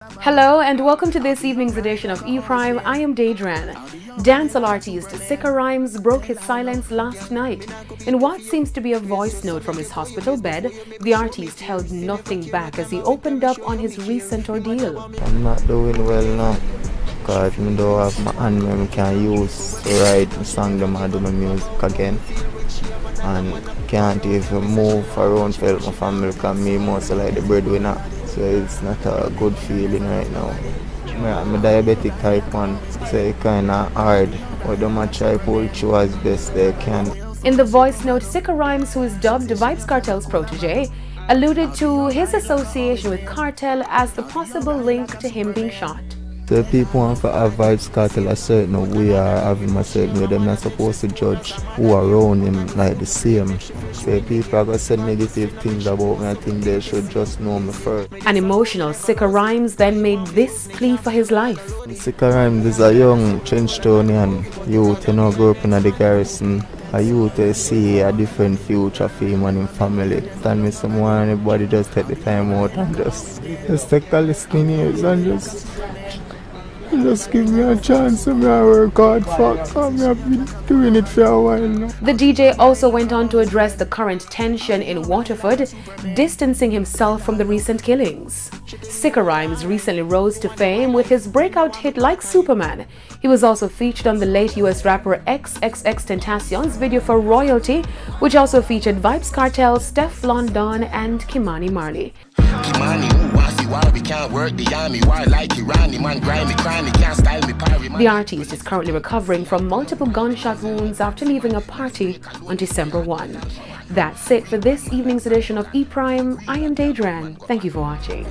Hello and welcome to this evening's edition of E-Prime. I am Daedran. Dancehall artist Sikka Rymes broke his silence last night. In what seems to be a voice note from his hospital bed, the artist held nothing back as he opened up on his recent ordeal. I'm not doing well now because I don't have my hand where I can use to write my song and do my music again. And can't even move around to help my family because me most like the breadwinner. So it's not a good feeling right now. I'm a diabetic type 1, so it's kinda hard. But I'm try to pull through as best they can. In the voice note, Sikka Rymes, who is dubbed Vybz Kartel's protege, alluded to his association with Kartel as the possible link to him being shot. So people want to have Vybz Kartel a certain way or have him a certain way. They're not supposed to judge who around him like the same. So people are going to say negative things about me. I think they should just know me first. An emotional Sikka Rymes then made this plea for his life. Sikka Rymes is a young Trenchtonian youth, grew up in the garrison. A youth to see a different future for him and his family. Tell me someone, everybody just take the time out and just take a listening ears and just give me a chance and I work hard for it. I've been doing it for a while now. The DJ also went on to address the current tension in Waterford, distancing himself from the recent killings. Sikka Rymes recently rose to fame with his breakout hit Like Superman. He was also featured on the late US rapper XXXTentacion's video for Royalty, which also featured Vybz Kartel, Steph London and Kimani Marley. The artist is currently recovering from multiple gunshot wounds after leaving a party on December 1. That's it for this evening's edition of E-Prime. I am Daedran. Thank you for watching.